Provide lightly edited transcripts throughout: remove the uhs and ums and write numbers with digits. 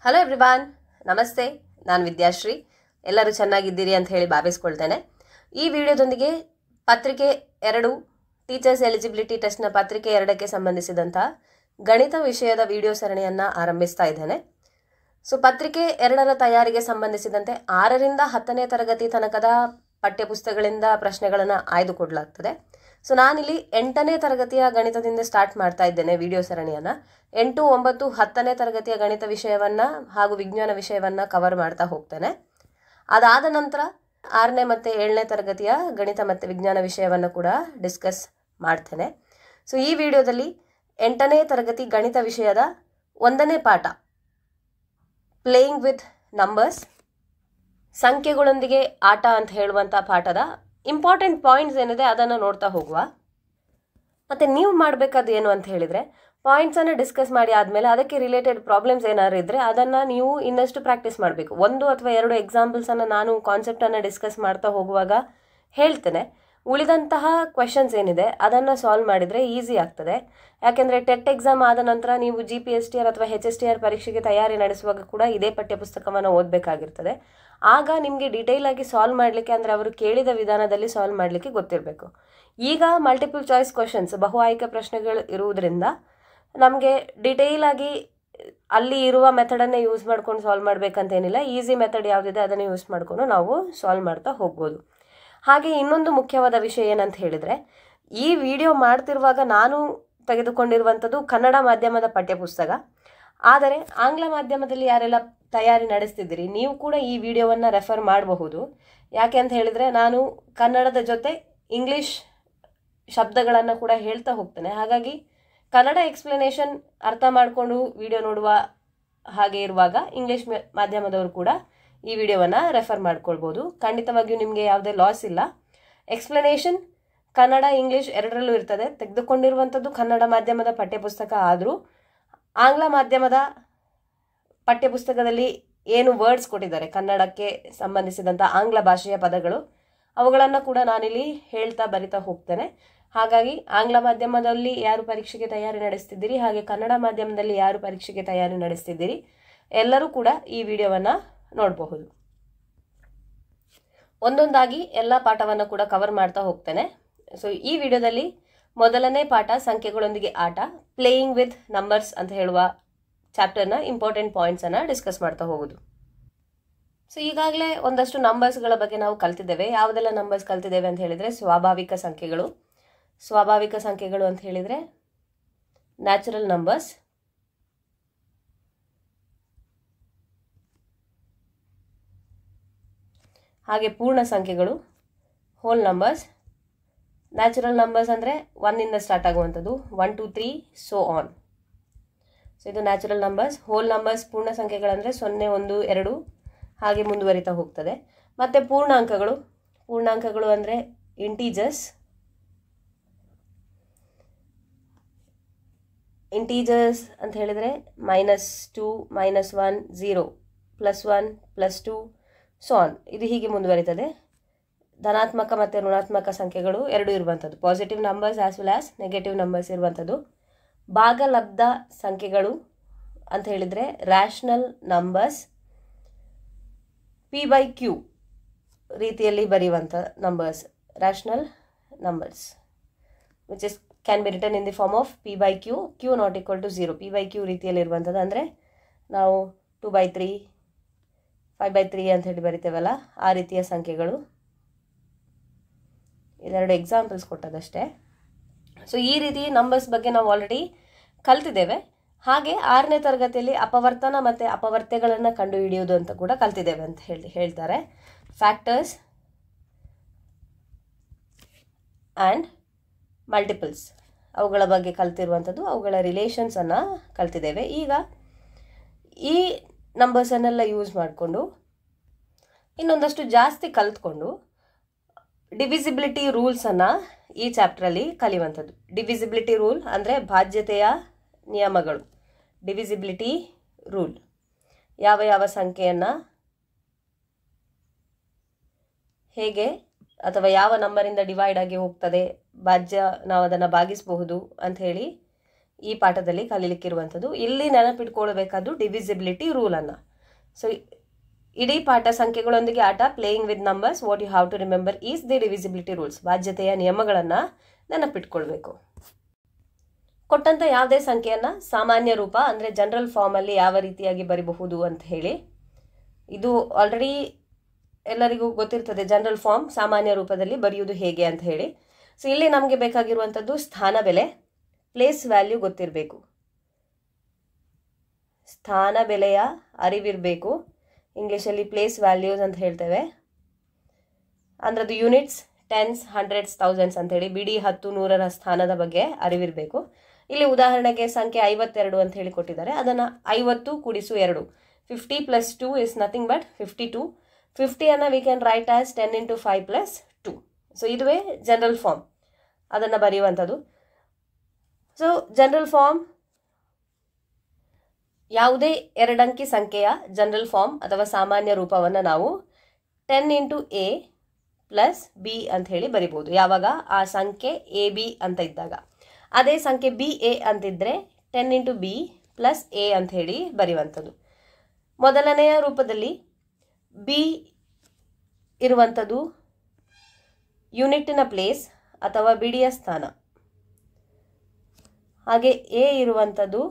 Hello everyone, ನಮಸ್ತೆ. ನಾನು ವಿದ್ಯಾಶ್ರೀ. ಎಲ್ಲರೂ ಚೆನ್ನಾಗಿದ್ದೀರಿ ಅಂತ ಹೇಳಿ ಭಾವಿಸ್ಕೊಳ್ತೇನೆ. ಈ ವಿಡಿಯೋದೊಂದಿಗೆ ಪತ್ರಿಕೆ 2 ಟೀಚರ್ಸ್ ಎಲಿಜಿಬಿಲಿಟಿ ಟೆಸ್ಟ್ನ ಪತ್ರಿಕೆ 2ಕ್ಕೆ ಸಂಬಂಧಿಸಿದಂಥ ಗಣಿತ ವಿಷಯದ ವಿಡಿಯೋ ಸರಣಿಯನ್ನು ಆರಂಭಿಸ್ತಾ ಇದ್ದೇನೆ. ಪತ್ರಿಕೆ 2ರ ತಯಾರಿಗೆ ಸಂಬಂಧಿಸಿದಂತೆ 6ರಿಂದ 10ನೇ ತರಗತಿ ತನಕದ ಪಠ್ಯಪುಸ್ತಕಗಳಿಂದ ಪ್ರಶ್ನೆಗಳನ್ನು ಆಯ್ದುಕೊಡಲಾಗ್ತದೆ. ನಾನಿಲ್ಲಿ 8ನೇ ತರಗತಿಯ ಗಣಿತದಿಂದ ಸ್ಟಾರ್ಟ್ ಮಾಡ್ತಾ ಇದ್ದೇನೆ ವಿಡಿಯೋ ಸರಣಿಯನ್ನು. 8, 9, 10ನೇ ತರಗತಿಯ ಗಣಿತ ವಿಷಯವನ್ನು ಹಾಗೂ ವಿಜ್ಞಾನ ವಿಷಯವನ್ನು ಕವರ್ ಮಾಡ್ತಾ ಹೋಗ್ತೇನೆ. ಅದಾದ ನಂತರ 6ನೇ ಮತ್ತು 7ನೇ ತರಗತಿಯ ಗಣಿತ ಮತ್ತು ವಿಜ್ಞಾನ ವಿಷಯವನ್ನು ಕೂಡ ಡಿಸ್ಕಸ್ ಮಾಡ್ತೇನೆ. ಈ ವಿಡಿಯೋದಲ್ಲಿ 8ನೇ ತರಗತಿ ಗಣಿತ ವಿಷಯದ 1ನೇ ಪಾಠ ಪ್ಲೇಯಿಂಗ್ ವಿತ್ ನಂಬರ್ಸ್, ಸಂಖ್ಯೆಗಳೊಂದಿಗೆ ಆಟ ಅಂತ ಹೇಳುವಂಥ ಪಾಠದ ಇಂಪಾರ್ಟೆಂಟ್ ಪಾಯಿಂಟ್ಸ್ ಏನಿದೆ ಅದನ್ನು ನೋಡ್ತಾ ಹೋಗುವ. ಮತ್ತು ನೀವು ಮಾಡಬೇಕಾದ ಏನು ಅಂತ ಹೇಳಿದರೆ, ಪಾಯಿಂಟ್ಸನ್ನು ಡಿಸ್ಕಸ್ ಮಾಡಿ ಆದಮೇಲೆ ಅದಕ್ಕೆ ರಿಲೇಟೆಡ್ ಪ್ರಾಬ್ಲಮ್ಸ್ ಏನಾದ್ರು ಇದ್ದರೆ ಅದನ್ನು ನೀವು ಇನ್ನಷ್ಟು ಪ್ರಾಕ್ಟೀಸ್ ಮಾಡಬೇಕು. 1 ಅಥವಾ 2 ಎಕ್ಸಾಂಪಲ್ಸನ್ನು ನಾನು ಕಾನ್ಸೆಪ್ಟನ್ನು ಡಿಸ್ಕಸ್ ಮಾಡ್ತಾ ಹೋಗುವಾಗ ಹೇಳ್ತೇನೆ. ಉಳಿದಂತಹ ಕ್ವೆಶನ್ಸ್ ಏನಿದೆ ಅದನ್ನು ಸಾಲ್ವ್ ಮಾಡಿದರೆ ಈಸಿ ಆಗ್ತದೆ. ಯಾಕೆಂದರೆ ಟೆಟ್ ಎಕ್ಸಾಮ್ ಆದ ನಂತರ ನೀವು GPSTR ಅಥವಾ HSTR ಪರೀಕ್ಷೆಗೆ ತಯಾರಿ ನಡೆಸುವಾಗ ಕೂಡ ಇದೇ ಪಠ್ಯಪುಸ್ತಕವನ್ನು ಓದಬೇಕಾಗಿರ್ತದೆ. ಆಗ ನಿಮಗೆ ಡೀಟೇಲ್ ಆಗಿ ಸಾಲ್ವ್ ಮಾಡಲಿಕ್ಕೆ, ಅಂದರೆ ಅವರು ಕೇಳಿದ ವಿಧಾನದಲ್ಲಿ ಸಾಲ್ವ್ ಮಾಡಲಿಕ್ಕೆ ಗೊತ್ತಿರಬೇಕು. ಈಗ ಮಲ್ಟಿಪಲ್ ಚಾಯ್ಸ್ ಕ್ವೆಶನ್ಸ್, ಬಹು ಆಯ್ಕೆ ಪ್ರಶ್ನೆಗಳು ಇರುವುದರಿಂದ ನಮಗೆ ಡೀಟೇಲ್ ಆಗಿ ಅಲ್ಲಿ ಇರುವ ಮೆಥಡನ್ನೇ ಯೂಸ್ ಮಾಡ್ಕೊಂಡು ಸಾಲ್ವ್ ಮಾಡಬೇಕಂತೇನಿಲ್ಲ. ಈಸಿ ಮೆಥಡ್ ಯಾವುದಿದೆ ಅದನ್ನು ಯೂಸ್ ಮಾಡಿಕೊಂಡು ನಾವು ಸಾಲ್ವ್ ಮಾಡ್ತಾ ಹೋಗ್ಬೋದು. ಹಾಗೆ ಇನ್ನೊಂದು ಮುಖ್ಯವಾದ ವಿಷಯ ಏನಂತ ಹೇಳಿದರೆ, ಈ ವಿಡಿಯೋ ಮಾಡ್ತಿರುವಾಗ ನಾನು ತೆಗೆದುಕೊಂಡಿರುವಂಥದ್ದು ಕನ್ನಡ ಮಾಧ್ಯಮದ ಪಠ್ಯಪುಸ್ತಕ. ಆದರೆ ಆಂಗ್ಲ ಮಾಧ್ಯಮದಲ್ಲಿ ಯಾರೆಲ್ಲ ತಯಾರಿ ನಡೆಸ್ತಿದ್ದೀರಿ ನೀವು ಕೂಡ ಈ ವಿಡಿಯೋವನ್ನು ರೆಫರ್ ಮಾಡಬಹುದು. ಯಾಕೆ ಅಂತ ಹೇಳಿದರೆ, ನಾನು ಕನ್ನಡದ ಜೊತೆ ಇಂಗ್ಲೀಷ್ ಶಬ್ದಗಳನ್ನು ಕೂಡ ಹೇಳ್ತಾ ಹೋಗ್ತೇನೆ. ಹಾಗಾಗಿ ಕನ್ನಡ ಎಕ್ಸ್ಪ್ಲನೇಷನ್ ಅರ್ಥ ಮಾಡಿಕೊಂಡು ವಿಡಿಯೋ ನೋಡುವ ಹಾಗೆ ಇರುವಾಗ ಇಂಗ್ಲೀಷ್ ಮಾಧ್ಯಮದವರು ಕೂಡ ಈ ವಿಡಿಯೋವನ್ನು ರೆಫರ್ ಮಾಡ್ಕೊಳ್ಬೋದು. ಖಂಡಿತವಾಗಿಯೂ ನಿಮಗೆ ಯಾವುದೇ ಲಾಸ್ ಇಲ್ಲ. ಎಕ್ಸ್ಪ್ಲನೇಷನ್ ಕನ್ನಡ ಇಂಗ್ಲೀಷ್ ಎರಡರಲ್ಲೂ ಇರ್ತದೆ. ತೆಗೆದುಕೊಂಡಿರುವಂಥದ್ದು ಕನ್ನಡ ಮಾಧ್ಯಮದ ಪಠ್ಯಪುಸ್ತಕ ಆದರೂ ಆಂಗ್ಲ ಮಾಧ್ಯಮದ ಪಠ್ಯಪುಸ್ತಕದಲ್ಲಿ ಏನು ವರ್ಡ್ಸ್ ಕೊಟ್ಟಿದ್ದಾರೆ ಕನ್ನಡಕ್ಕೆ ಸಂಬಂಧಿಸಿದಂಥ ಆಂಗ್ಲ ಭಾಷೆಯ ಪದಗಳು, ಅವುಗಳನ್ನು ಕೂಡ ನಾನಿಲ್ಲಿ ಹೇಳ್ತಾ ಬರಿತಾ ಹೋಗ್ತೇನೆ. ಹಾಗಾಗಿ ಆಂಗ್ಲ ಮಾಧ್ಯಮದಲ್ಲಿ ಯಾರು ಪರೀಕ್ಷೆಗೆ ತಯಾರಿ ನಡೆಸ್ತಿದ್ದೀರಿ, ಹಾಗೆ ಕನ್ನಡ ಮಾಧ್ಯಮದಲ್ಲಿ ಯಾರು ಪರೀಕ್ಷೆಗೆ ತಯಾರಿ ನಡೆಸ್ತಿದ್ದೀರಿ, ಎಲ್ಲರೂ ಕೂಡ ಈ ವಿಡಿಯೋವನ್ನು ನೋಡಬಹುದು. ಒಂದೊಂದಾಗಿ ಎಲ್ಲ ಪಾಠವನ್ನು ಕೂಡ ಕವರ್ ಮಾಡ್ತಾ ಹೋಗ್ತೇನೆ. ಈ ವಿಡಿಯೋದಲ್ಲಿ ಮೊದಲನೇ ಪಾಠ ಸಂಖ್ಯೆಗಳೊಂದಿಗೆ ಆಟ, ಪ್ಲೇಯಿಂಗ್ ವಿತ್ ನಂಬರ್ಸ್ ಅಂತ ಹೇಳುವ ಚಾಪ್ಟರ್ನ ಇಂಪಾರ್ಟೆಂಟ್ ಪಾಯಿಂಟ್ಸನ್ನು ಡಿಸ್ಕಸ್ ಮಾಡ್ತಾ ಹೋಗೋದು. ಈಗಾಗಲೇ ಒಂದಷ್ಟು ನಂಬರ್ಸ್ಗಳ ಬಗ್ಗೆ ನಾವು ಕಲ್ತಿದ್ದೇವೆ. ಯಾವುದೆಲ್ಲ ನಂಬರ್ಸ್ ಕಲ್ತಿದ್ದೇವೆ ಅಂತ ಹೇಳಿದರೆ, ಸ್ವಾಭಾವಿಕ ಸಂಖ್ಯೆಗಳು. ಸ್ವಾಭಾವಿಕ ಸಂಖ್ಯೆಗಳು ಅಂತ ಹೇಳಿದರೆ ನ್ಯಾಚುರಲ್ ನಂಬರ್ಸ್. ಹಾಗೆ ಪೂರ್ಣ ಸಂಖ್ಯೆಗಳು, ಹೋಲ್ ನಂಬರ್ಸ್. ನ್ಯಾಚುರಲ್ ನಂಬರ್ಸ್ ಅಂದರೆ 1ಇಂದ ಸ್ಟಾರ್ಟ್ ಆಗುವಂಥದ್ದು, 1, 2, 3 ಸೋ ಆನ್. ಇದು ನ್ಯಾಚುರಲ್ ನಂಬರ್ಸ್. ಹೋಲ್ ನಂಬರ್ಸ್ ಪೂರ್ಣ ಸಂಖ್ಯೆಗಳಂದರೆ 0, 1, 2 ಹಾಗೆ ಮುಂದುವರಿತಾ ಹೋಗ್ತದೆ. ಮತ್ತು ಪೂರ್ಣಾಂಕಗಳು. ಪೂರ್ಣಾಂಕಗಳು ಅಂದರೆ ಇಂಟೀಜರ್ಸ್. ಇಂಟೀಜರ್ಸ್ ಅಂತ ಹೇಳಿದರೆ -2, -1, 0, +1, +2 ಸೊ ಆನ್. ಇದು ಹೀಗೆ ಮುಂದುವರಿತದೆ. ಧನಾತ್ಮಕ ಮತ್ತು ಋಣಾತ್ಮಕ ಸಂಖ್ಯೆಗಳು ಎರಡೂ ಇರುವಂಥದ್ದು, positive numbers as well as negative numbers ಇರುವಂಥದ್ದು. ಭಾಗಲಬ್ಧ ಸಂಖ್ಯೆಗಳು ಅಂತ ಹೇಳಿದರೆ ರ್ಯಾಷನಲ್ ನಂಬರ್ಸ್, P/Q ರೀತಿಯಲ್ಲಿ ಬರೆಯುವಂಥ numbers, rational numbers which is can be written in the form of P/Q, Q not equal to 0. P/Q ರೀತಿಯಲ್ಲಿ ಇರುವಂಥದ್ದು ಅಂದರೆ ನಾವು 2/3, 5/3 ಅಂತ ಹೇಳಿ ಬರಿತೇವಲ್ಲ, ಆ ರೀತಿಯ ಸಂಖ್ಯೆಗಳು. ಇದೆರಡು ಎಕ್ಸಾಂಪಲ್ಸ್ ಕೊಟ್ಟದಷ್ಟೇ. ಈ ರೀತಿ ನಂಬರ್ಸ್ ಬಗ್ಗೆ ನಾವು ಆಲ್ರೆಡಿ ಕಲ್ತಿದ್ದೇವೆ. ಹಾಗೆ 6ನೇ ತರಗತಿಯಲ್ಲಿ ಅಪವರ್ತನ ಮತ್ತು ಅಪವರ್ತ್ಯಗಳನ್ನು ಕಂಡುಹಿಡಿಯೋದು ಅಂತ ಕೂಡ ಕಲ್ತಿದ್ದೇವೆ ಅಂತ ಹೇಳ್ತಾರೆ. ಫ್ಯಾಕ್ಟರ್ಸ್ ಆ್ಯಂಡ್ ಮಲ್ಟಿಪಲ್ಸ್ ಅವುಗಳ ಬಗ್ಗೆ ಕಲ್ತಿರುವಂಥದ್ದು, ಅವುಗಳ ರಿಲೇಷನ್ಸನ್ನು ಕಲ್ತಿದ್ದೇವೆ. ಈಗ ಈ ನಂಬರ್ಸನ್ನೆಲ್ಲ ಯೂಸ್ ಮಾಡಿಕೊಂಡು ಇನ್ನೊಂದಷ್ಟು ಜಾಸ್ತಿ ಕಲ್ತ್ಕೊಂಡು ಡಿವಿಸಿಬಿಲಿಟಿ ರೂಲ್ಸನ್ನು ಈ ಚಾಪ್ಟ್ರಲ್ಲಿ ಕಲಿಯುವಂಥದ್ದು. ಡಿವಿಸಿಬಿಲಿಟಿ ರೂಲ್ ಅಂದರೆ ಬಾಧ್ಯತೆಯ ನಿಯಮಗಳು. ಡಿವಿಸಿಬಿಲಿಟಿ ರೂಲ್ ಯಾವ ಯಾವ ಸಂಖ್ಯೆಯನ್ನು ಹೇಗೆ ಅಥವಾ ಯಾವ ನಂಬರಿಂದ ಡಿವೈಡ್ ಆಗಿ ಹೋಗ್ತದೆ, ಭಾಜ್ಯ ನಾವು ಅದನ್ನು ಭಾಗಿಸಬಹುದು ಅಂಥೇಳಿ ಈ ಪಾಠದಲ್ಲಿ ಕಲೀಲಿಕ್ಕಿರುವಂಥದ್ದು. ಇಲ್ಲಿ ನೆನಪಿಟ್ಕೊಳ್ಬೇಕಾದ್ದು ಡಿವಿಸಿಬಿಲಿಟಿ ರೂಲನ್ನು. ಸೊ ಇಡೀ ಪಾಠ ಸಂಖ್ಯೆಗಳೊಂದಿಗೆ ಆಟ, playing with numbers, what you have to remember is the divisibility rules. ಬಾಧ್ಯತೆಯ ನಿಯಮಗಳನ್ನು ನೆನಪಿಟ್ಕೊಳ್ಬೇಕು. ಕೊಟ್ಟಂಥ ಯಾವುದೇ ಸಂಖ್ಯೆಯನ್ನು ಸಾಮಾನ್ಯ ರೂಪ ಅಂದರೆ ಜನರಲ್ ಫಾರ್ಮಲ್ಲಿ ಯಾವ ರೀತಿಯಾಗಿ ಬರಿಬಹುದು ಅಂತ ಹೇಳಿ, ಇದು ಆಲ್ರೆಡಿ ಎಲ್ಲರಿಗೂ ಗೊತ್ತಿರ್ತದೆ. ಜನರಲ್ ಫಾರ್ಮ್ ಸಾಮಾನ್ಯ ರೂಪದಲ್ಲಿ ಬರೆಯುವುದು ಹೇಗೆ ಅಂತ ಹೇಳಿ. ಸೊ ಇಲ್ಲಿ ನಮಗೆ ಬೇಕಾಗಿರುವಂಥದ್ದು ಸ್ಥಾನ ಬೆಲೆ, ಪ್ಲೇಸ್ ವ್ಯಾಲ್ಯೂ ಗೊತ್ತಿರಬೇಕು, ಸ್ಥಾನ ಬೆಲೆಯ ಅರಿವಿರಬೇಕು. ಇಂಗ್ಲೀಷಲ್ಲಿ ಪ್ಲೇಸ್ ವ್ಯಾಲ್ಯೂಸ್ ಅಂತ ಹೇಳ್ತೇವೆ. ಅಂದ್ರೆ ಅದು ಯೂನಿಟ್ಸ್, ಟೆನ್ಸ್, ಹಂಡ್ರೆಡ್ಸ್, ಥೌಸಂಡ್ಸ್ ಅಂತೇಳಿ ಬಿಡಿ 10, 100ರ ಸ್ಥಾನದ ಬಗ್ಗೆ ಅರಿವಿರಬೇಕು. ಇಲ್ಲಿ ಉದಾಹರಣೆಗೆ ಸಂಖ್ಯೆ 52 ಅಂತ ಹೇಳಿ ಕೊಟ್ಟಿದ್ದಾರೆ. ಅದನ್ನು 50 ಕೂಡಿಸು 2, 50 + 2 is nothing but 52. 50 we can write as 10 × 5 + 2. So ಇದುವೇ ಜನರಲ್ ಫಾರ್ಮ್, ಅದನ್ನು ಬರೆಯುವಂಥದ್ದು. ಸೊ ಜನರಲ್ ಫಾರ್ಮ್ ಯಾವುದೇ 2 ಅಂಕಿ ಸಂಖ್ಯೆಯ ಜನರಲ್ ಫಾರ್ಮ್ ಅಥವಾ ಸಾಮಾನ್ಯ ರೂಪವನ್ನು ನಾವು 10 × a + b ಅಂತ ಹೇಳಿ ಬರಿಬೋದು. ಯಾವಾಗ ಆ ಸಂಖ್ಯೆ AB ಅಂತ ಇದ್ದಾಗ. ಅದೇ ಸಂಖ್ಯೆ BA ಅಂತಿದ್ರೆ 10 × b + a ಅಂತ ಹೇಳಿ ಬರೆಯುವಂಥದ್ದು. ಮೊದಲನೆಯ ರೂಪದಲ್ಲಿ b ಇರುವಂಥದ್ದು ಯೂನಿಟ್ಟಿನ ಪ್ಲೇಸ್ ಅಥವಾ ಬಿಡಿಯ ಸ್ಥಾನ, ಹಾಗೆ a ಇರುವಂಥದ್ದು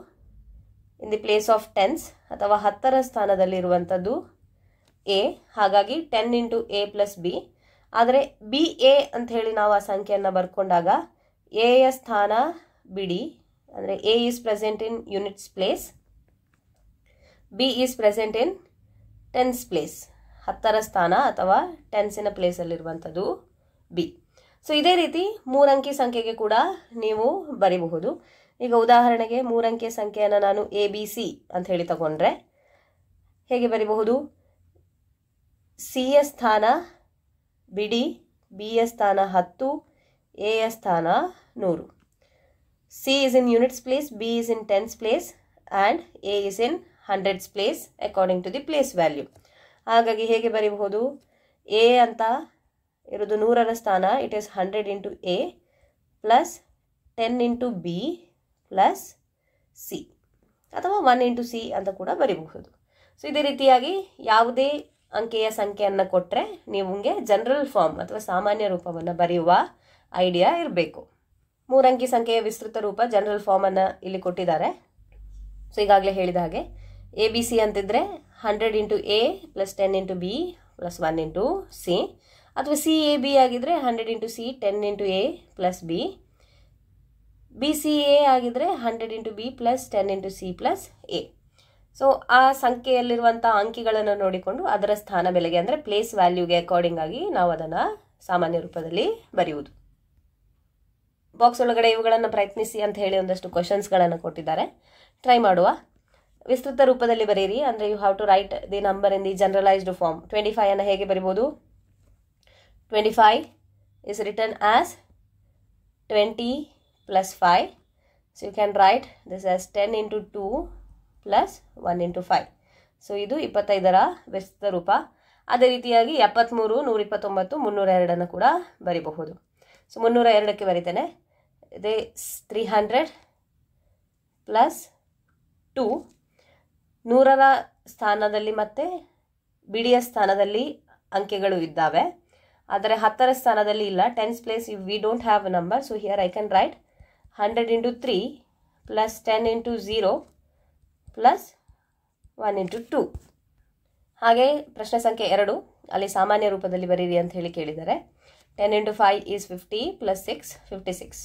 in the place of tense ಅಥವಾ 10ರ ಸ್ಥಾನದಲ್ಲಿರುವಂಥದ್ದು a. ಹಾಗಾಗಿ 10 × a + b. ಆದರೆ BA ಅಂತ ಹೇಳಿ ನಾವು ಆ ಸಂಖ್ಯೆಯನ್ನು ಬರ್ಕೊಂಡಾಗ ಎಯ ಸ್ಥಾನ ಬಿಡಿ, ಅಂದರೆ a is present in units place, b is present in tens place. 10ರ ಸ್ಥಾನ ಅಥವಾ ಟೆನ್ಸಿನ ಪ್ಲೇಸಲ್ಲಿರುವಂಥದ್ದು b. ಸೊ ಇದೇ ರೀತಿ 3 ಅಂಕಿ ಸಂಖ್ಯೆಗೆ ಕೂಡ ನೀವು ಬರಿಬಹುದು. ಈಗ ಉದಾಹರಣೆಗೆ 3 ಅಂಕಿಯ ಸಂಖ್ಯೆಯನ್ನು ನಾನು ABC ಅಂತ ಹೇಳಿ ತಗೊಂಡ್ರೆ ಹೇಗೆ ಬರಿಬಹುದು? ಸಿಯ ಸ್ಥಾನ ಬಿಡಿ, ಬಿಯ ಸ್ಥಾನ 10, ಎಯ ಸ್ಥಾನ 100. C is in units place, B is in tens place and A is in hundreds place according to the place value. ಹಾಗಾಗಿ ಹೇಗೆ ಬರೀಬಹುದು? ಎ ಅಂತ ಇರೋದು 100ರ ಸ್ಥಾನ, it is 100 × a + 10 × b + c ಅಥವಾ 1 × c ಅಂತ ಕೂಡ ಬರೀಬಹುದು. ಸೊ ಇದೇ ರೀತಿಯಾಗಿ ಯಾವುದೇ ಅಂಕೆಯ ಸಂಖ್ಯೆಯನ್ನು ಕೊಟ್ಟರೆ ನಿಮಗೆ ಜನರಲ್ ಫಾರ್ಮ್ ಅಥವಾ ಸಾಮಾನ್ಯ ರೂಪವನ್ನು ಬರೆಯುವ ಐಡಿಯಾ ಇರಬೇಕು. 3 ಅಂಕಿ ಸಂಖ್ಯೆಯ ವಿಸ್ತೃತ ರೂಪ ಜನರಲ್ ಫಾರ್ಮನ್ನು ಇಲ್ಲಿ ಕೊಟ್ಟಿದ್ದಾರೆ. ಸೊ ಈಗಾಗಲೇ ಹೇಳಿದ ಹಾಗೆ ABC ಅಂತಿದ್ರೆ 100 × a + 10 × b + 1 × c, ಅಥವಾ CAB ಆಗಿದ್ರೆ 100 × c 10 × a + b. BCA ಆಗಿದ್ರೆ 100 × b + 10 × c + a. ಸೊ ಆ ಸಂಖ್ಯೆಯಲ್ಲಿರುವಂಥ ಅಂಕಿಗಳನ್ನು ನೋಡಿಕೊಂಡು ಅದರ ಸ್ಥಾನ ಬೆಲೆಗೆ ಅಂದರೆ ಪ್ಲೇಸ್ ವ್ಯಾಲ್ಯೂಗೆ ಅಕಾರ್ಡಿಂಗ್ ಆಗಿ ನಾವು ಅದನ್ನು ಸಾಮಾನ್ಯ ರೂಪದಲ್ಲಿ ಬರೆಯುವುದು. ಬಾಕ್ಸ್ ಒಳಗಡೆ ಇವುಗಳನ್ನು ಪ್ರಯತ್ನಿಸಿ ಅಂತ ಹೇಳಿ ಒಂದಷ್ಟು ಕ್ವಶನ್ಸ್ಗಳನ್ನು ಕೊಟ್ಟಿದ್ದಾರೆ, ಟ್ರೈ ಮಾಡುವ. ವಿಸ್ತೃತ ರೂಪದಲ್ಲಿ ಬರೀರಿ, ಅಂದರೆ you have to write the number in the generalised form. 25 ಅನ್ನು ಹೇಗೆ ಬರಿಬೋದು? 25 is written as 20 + 5. So you can write this as 10 × 2 + 1 × 5. So ಇದು 25ರ ವಿಸ್ತೃತ ರೂಪ. ಅದೇ ರೀತಿಯಾಗಿ 73, 129, 302 ಕೂಡ ಬರಿಬಹುದು. ಸೊ 302ಕ್ಕೆ ಬರಿತೇನೆ. ಇದೇ 300 + 2. 100ರ ಸ್ಥಾನದಲ್ಲಿ ಮತ್ತು ಬಿಡಿಯ ಸ್ಥಾನದಲ್ಲಿ ಅಂಕೆಗಳು ಇದ್ದಾವೆ, ಆದರೆ 10ರ ಸ್ಥಾನದಲ್ಲಿ ಇಲ್ಲ. Tense place we don't have a number, so here I can write 100 × 3 + 10 × 0 + 1 × 2. ಹಾಗೆ ಪ್ರಶ್ನೆ ಸಂಖ್ಯೆ 2, ಅಲ್ಲಿ ಸಾಮಾನ್ಯ ರೂಪದಲ್ಲಿ ಬರೀರಿ ಅಂತ ಹೇಳಿ ಕೇಳಿದ್ದಾರೆ. 10 × 5 is 50 + 6 56.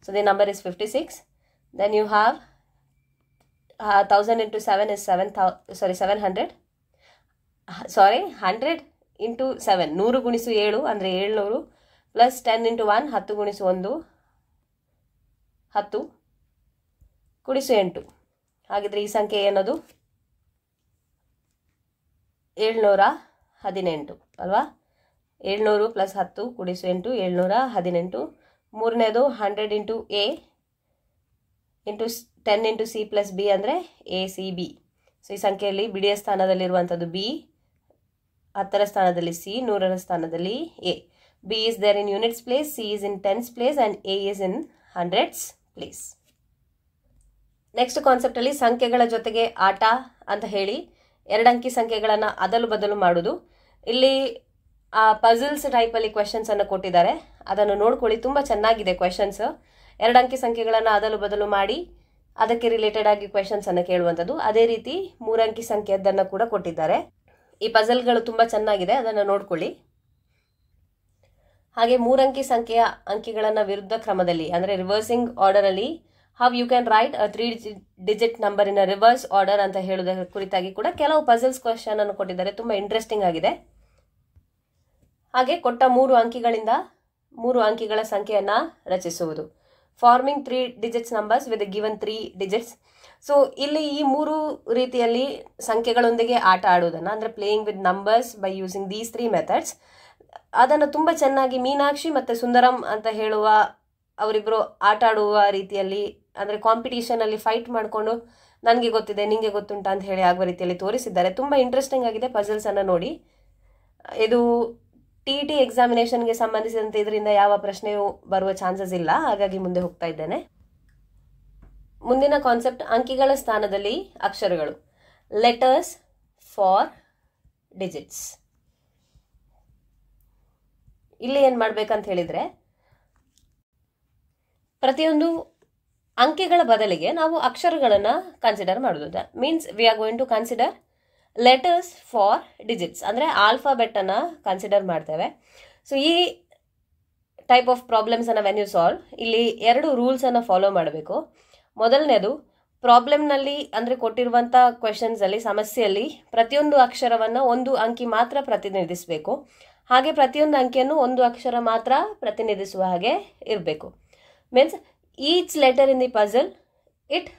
So the number is 56. Then you have 1000 × 7 is 700. Sorry, 100 × 7 100 × 7 ಅಂದರೆ 700 + 10 × 1 10 × 1 10 × 8. ಹಾಗಿದ್ರೆ ಈ ಸಂಖ್ಯೆ ಏನದು? 718 ಅಲ್ವಾ? 700 + 10 × 8 718. ಮೂರನೇದು 100 × a × 10 × c + b ಅಂದರೆ ACB. ಸೊ ಈ ಸಂಖ್ಯೆಯಲ್ಲಿ ಬಿಡಿಯ ಸ್ಥಾನದಲ್ಲಿರುವಂಥದ್ದು b, 10ರ ಸ್ಥಾನದಲ್ಲಿ c, 100ರ ಸ್ಥಾನದಲ್ಲಿ a. b is there in units place, c is in tens place and a is in hundreds place. Next ಕಾನ್ಸೆಪ್ಟಲ್ಲಿ ಸಂಖ್ಯೆಗಳ ಜೊತೆಗೆ ಆಟ ಅಂತ ಹೇಳಿ 2 ಅಂಕಿ ಸಂಖ್ಯೆಗಳನ್ನು ಅದಲು ಬದಲು ಮಾಡೋದು. ಇಲ್ಲಿ ಪಜಲ್ಸ್ ಟೈಪಲ್ಲಿ ಕ್ವೆಶನ್ಸನ್ನು ಕೊಟ್ಟಿದ್ದಾರೆ, ಅದನ್ನು ನೋಡ್ಕೊಳ್ಳಿ. ತುಂಬ ಚೆನ್ನಾಗಿದೆ ಕ್ವೆಶನ್ಸ್. 2 ಅಂಕಿ ಸಂಖ್ಯೆಗಳನ್ನು ಅದಲು ಬದಲು ಮಾಡಿ ಅದಕ್ಕೆ ರಿಲೇಟೆಡ್ ಆಗಿ ಕ್ವೆಶನ್ಸನ್ನು ಕೇಳುವಂಥದ್ದು. ಅದೇ ರೀತಿ 3 ಅಂಕಿ ಸಂಖ್ಯೆಯದ್ದನ್ನು ಕೂಡ ಕೊಟ್ಟಿದ್ದಾರೆ. ಈ ಪಜಲ್ಗಳು ತುಂಬ ಚೆನ್ನಾಗಿದೆ, ಅದನ್ನು ನೋಡ್ಕೊಳ್ಳಿ. ಹಾಗೆ 3 ಅಂಕಿ ಸಂಖ್ಯೆಯ ಅಂಕಿಗಳನ್ನು ವಿರುದ್ಧ ಕ್ರಮದಲ್ಲಿ ಅಂದರೆ ರಿವರ್ಸಿಂಗ್ ಆರ್ಡರಲ್ಲಿ how you can write a 3 digit number in a reverse order ಅಂತ ಹೇಳುವುದರ ಕುರಿತಾಗಿ ಕೂಡ ಕೆಲವು ಪಜಲ್ಸ್ ಕ್ವೆಶನ್ ಅನ್ನು ಕೊಟ್ಟಿದ್ದಾರೆ. ತುಂಬ ಇಂಟ್ರೆಸ್ಟಿಂಗ್ ಆಗಿದೆ. ಹಾಗೆ ಕೊಟ್ಟ 3 ಅಂಕಿಗಳಿಂದ 3 ಅಂಕಿಗಳ ಸಂಖ್ಯೆಯನ್ನು ರಚಿಸುವುದು. Farming 3 digits numbers with given 3 digits. So ಇಲ್ಲಿ ಈ 3 ರೀತಿಯಲ್ಲಿ ಸಂಖ್ಯೆಗಳೊಂದಿಗೆ ಆಟ ಆಡುವುದನ್ನು ಅಂದರೆ playing with numbers by using these 3 methods, ಅದನ್ನು ತುಂಬ ಚೆನ್ನಾಗಿ ಮೀನಾಕ್ಷಿ ಮತ್ತು ಸುಂದರಂ ಅಂತ ಹೇಳುವ ಅವರಿಬ್ಬರು ಆಟ ಆಡುವ ರೀತಿಯಲ್ಲಿ ಅಂದರೆ ಕಾಂಪಿಟೇಷನಲ್ಲಿ ಫೈಟ್ ಮಾಡಿಕೊಂಡು ನನಗೆ ಗೊತ್ತಿದೆ ನಿಮಗೆ ಗೊತ್ತುಂಟ ಅಂತ ಹೇಳಿ ಆಗುವ ರೀತಿಯಲ್ಲಿ ತೋರಿಸಿದ್ದಾರೆ. ತುಂಬ ಇಂಟ್ರೆಸ್ಟಿಂಗ್ ಆಗಿದೆ. ಪಜಲ್ಸನ್ನು ನೋಡಿ. ಇದು TET ಎಕ್ಸಾಮಿನೇಷನ್ಗೆ ಸಂಬಂಧಿಸಿದಂತೆ ಇದರಿಂದ ಯಾವ ಪ್ರಶ್ನೆಯೂ ಬರುವ ಚಾನ್ಸಸ್ ಇಲ್ಲ, ಹಾಗಾಗಿ ಮುಂದೆ ಹೋಗ್ತಾ ಇದ್ದೇನೆ. ಮುಂದಿನ ಕಾನ್ಸೆಪ್ಟ್ ಅಂಕಿಗಳ ಸ್ಥಾನದಲ್ಲಿ ಅಕ್ಷರಗಳು. Letters for digits. ಇಲ್ಲಿ ಏನು ಮಾಡಬೇಕಂತ ಹೇಳಿದರೆ ಪ್ರತಿಯೊಂದು ಅಂಕಿಗಳ ಬದಲಿಗೆ ನಾವು ಅಕ್ಷರಗಳನ್ನು ಕನ್ಸಿಡರ್ ಮಾಡೋದು. Means we are going to consider letters for digits ಅಂದರೆ ಆಲ್ಫಾಬೆಟನ್ನು ಕನ್ಸಿಡರ್ ಮಾಡ್ತೇವೆ. ಸೊ ಈ ಟೈಪ್ ಆಫ್ ಪ್ರಾಬ್ಲಮ್ಸನ್ನು ವೆನ್ ಯು ಸಾಲ್ವ್ ಇಲ್ಲಿ 2 ರೂಲ್ಸನ್ನು ಫಾಲೋ ಮಾಡಬೇಕು. ಮೊದಲನೇದು, ಪ್ರಾಬ್ಲಮ್ನಲ್ಲಿ ಅಂದರೆ ಕೊಟ್ಟಿರುವಂಥ ಕ್ವೆಶನ್ಸಲ್ಲಿ ಸಮಸ್ಯೆಯಲ್ಲಿ ಪ್ರತಿಯೊಂದು ಅಕ್ಷರವನ್ನು 1 ಅಂಕಿ ಮಾತ್ರ ಪ್ರತಿನಿಧಿಸಬೇಕು. ಹಾಗೆ ಪ್ರತಿಯೊಂದು ಅಂಕಿಯನ್ನು 1 ಅಕ್ಷರ ಮಾತ್ರ ಪ್ರತಿನಿಧಿಸುವ ಹಾಗೆ ಇರಬೇಕು. Means each letter in the puzzle it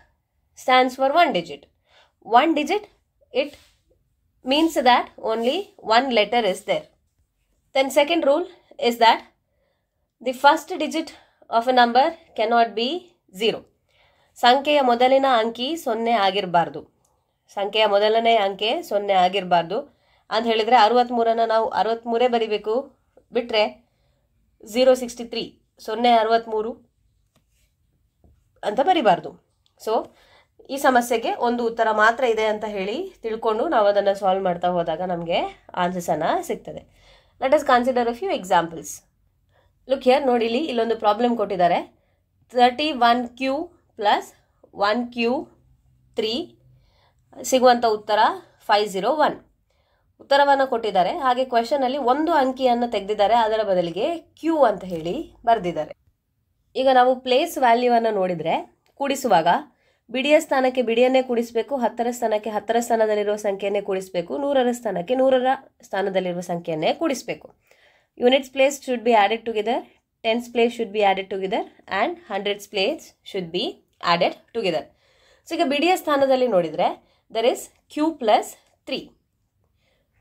stands for 1 digit. 1 digit it means that only 1 letter is there. Then second rule is that the first digit of a number cannot be 0. ಸಂಖ್ಯೆಯ ಮೊದಲಿನ ಅಂಕಿ 0 ಆಗಿರಬಾರ್ದು. ಸಂಖ್ಯೆಯ ಮೊದಲನೇ ಅಂಕೆ 0 ಆಗಿರಬಾರ್ದು ಅಂತ ಹೇಳಿದರೆ 63 ನಾವು 63 ಬರಿಬೇಕು, ಬಿಟ್ಟರೆ 063 063 ಅಂತ ಬರಿಬಾರ್ದು. ಸೊ ಈ ಸಮಸ್ಯೆಗೆ ಒಂದು ಉತ್ತರ ಮಾತ್ರ ಇದೆ ಅಂತ ಹೇಳಿ ತಿಳ್ಕೊಂಡು ನಾವು ಅದನ್ನು ಸಾಲ್ವ್ ಮಾಡ್ತಾ ಹೋದಾಗ ನಮಗೆ ಆನ್ಸರ್ಸನ್ನು ಸಿಗ್ತದೆ. Let us consider a few examples. Look here, ನೋಡಿ ಇಲ್ಲೊಂದು ಪ್ರಾಬ್ಲಮ್ ಕೊಟ್ಟಿದ್ದಾರೆ. 31Q ಪ್ಲಸ್ 1Q3 ಸಿಗುವಂಥ ಉತ್ತರ 501 ಉತ್ತರವನ್ನು ಕೊಟ್ಟಿದ್ದಾರೆ. ಹಾಗೆ ಕ್ವೆಶನಲ್ಲಿ 1 ಅಂಕಿಯನ್ನು ತೆಗೆದಿದ್ದಾರೆ, ಅದರ ಬದಲಿಗೆ Q ಅಂತ ಹೇಳಿ ಬರೆದಿದ್ದಾರೆ. ಈಗ ನಾವು ಪ್ಲೇಸ್ ವ್ಯಾಲ್ಯೂವನ್ನು ನೋಡಿದರೆ ಕೂಡಿಸುವಾಗ ಬಿಡಿಯ ಸ್ಥಾನಕ್ಕೆ ಬಿಡಿಯನ್ನೇ ಕೂಡಿಸಬೇಕು, 10ರ ಸ್ಥಾನಕ್ಕೆ 10ರ ಸ್ಥಾನದಲ್ಲಿರುವ ಸಂಖ್ಯೆಯನ್ನೇ ಕೂಡಿಸಬೇಕು, 100ರ ಸ್ಥಾನಕ್ಕೆ 100ರ ಸ್ಥಾನದಲ್ಲಿರುವ ಸಂಖ್ಯೆಯನ್ನೇ ಕೂಡಿಸಬೇಕು. Units place should be added together, tens place should be added together and hundreds place should be added together. So ಈಗ ಬಿಡಿಯ ಸ್ಥಾನದಲ್ಲಿ ನೋಡಿದರೆ there is Q plus 3.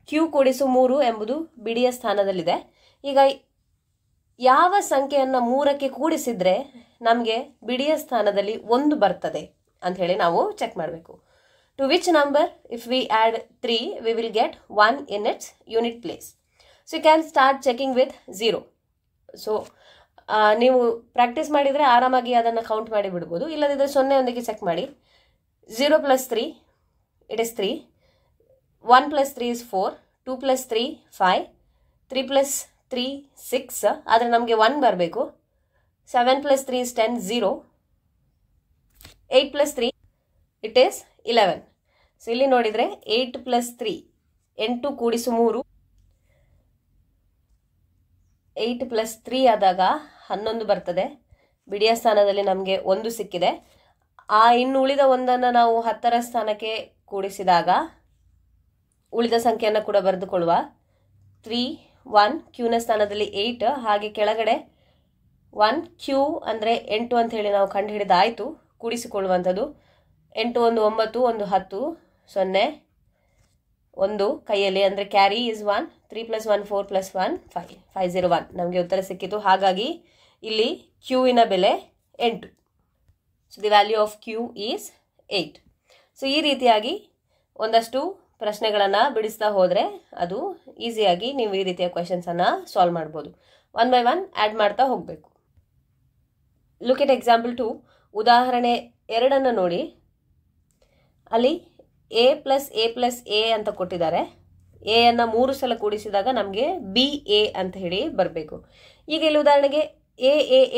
Q ಕೂಡಿಸು 3 ಎಂಬುದು ಬಿಡಿಯ ಸ್ಥಾನದಲ್ಲಿದೆ. ಈಗ ಯಾವ ಸಂಖ್ಯೆಯನ್ನು 3ಕ್ಕೆ ಕೂಡಿಸಿದರೆ ನಮಗೆ ಬಿಡಿಯ ಸ್ಥಾನದಲ್ಲಿ 1 ಬರ್ತದೆ ಅಂತ ಹೇಳಿ ನಾವು ಚೆಕ್ ಮಾಡಬೇಕು. To which number if we add 3 we will get 1 in its unit place. So you can start checking with 0. So ನೀವು ಪ್ರಾಕ್ಟೀಸ್ ಮಾಡಿದರೆ ಆರಾಮಾಗಿ ಅದನ್ನು ಕೌಂಟ್ ಮಾಡಿ ಬಿಡ್ಬೋದು. ಇಲ್ಲದಿದ್ದರೆ 0 ಚೆಕ್ ಮಾಡಿ. 0 plus 3 it is 3, 1 plus 3 is 4, 2 plus 3 5, 3 plus 3 6, ಆದರೆ ನಮಗೆ 1 ಬರಬೇಕು. 7 plus 3 is 10 0, 8 plus 3 it is 11. So ಇಲ್ಲಿ ನೋಡಿದರೆ 8 ಪ್ಲಸ್ 3 8 ಕೂಡಿಸು 3, 8 ಪ್ಲಸ್ 3 ಆದಾಗ 11 ಬರ್ತದೆ. ಬಿಡಿಯ ಸ್ಥಾನದಲ್ಲಿ ನಮಗೆ 1 ಸಿಕ್ಕಿದೆ. ಇನ್ನು ಉಳಿದ 1ಅನ್ನು ನಾವು 10ರ ಸ್ಥಾನಕ್ಕೆ ಕೂಡಿಸಿದಾಗ ಉಳಿದ ಸಂಖ್ಯೆಯನ್ನು ಕೂಡ ಬರೆದುಕೊಳ್ಳುವ. 3 1 Qನ ಸ್ಥಾನದಲ್ಲಿ 8, ಹಾಗೆ ಕೆಳಗಡೆ 1 Q ಅಂದರೆ 8 ಅಂತ ಹೇಳಿ ನಾವು ಕಂಡು ಹಿಡಿದಾಯಿತು. ಕೂಡಿಸಿಕೊಳ್ಳುವಂಥದ್ದು 8 1 9 1 10 0 1 ಕೈಯಲ್ಲಿ ಅಂದರೆ ಕ್ಯಾರಿ ಈಸ್ 1, 3 ಪ್ಲಸ್ 1 4 ಪ್ಲಸ್ 1 5 501 ನಮಗೆ ಉತ್ತರ ಸಿಕ್ಕಿತು. ಹಾಗಾಗಿ ಇಲ್ಲಿ Qನ ಬೆಲೆ 8. So the value of Q is 8. So ಈ ರೀತಿಯಾಗಿ ಒಂದಷ್ಟು ಪ್ರಶ್ನೆಗಳನ್ನು ಬಿಡಿಸ್ತಾ ಹೋದರೆ ಅದು ಈಸಿಯಾಗಿ ನೀವು ಈ ರೀತಿಯ ಕ್ವೆಶನ್ಸನ್ನು ಸಾಲ್ವ್ ಮಾಡ್ಬೋದು. 1 ಬೈ 1 ಆ್ಯಡ್ ಮಾಡ್ತಾ ಹೋಗಬೇಕು. Look at example 2. ಉದಾಹರಣೆ 2 ನೋಡಿ. ಅಲ್ಲಿ ಎ ಪ್ಲಸ್ ಎ ಅಂತ ಕೊಟ್ಟಿದ್ದಾರೆ. ಎಯನ್ನು 3 ಸಲ ಕೂಡಿಸಿದಾಗ ನಮಗೆ ಬಿ ಎ ಅಂತ ಹೇಳಿ ಬರಬೇಕು. ಈಗ ಇಲ್ಲಿ ಉದಾಹರಣೆಗೆ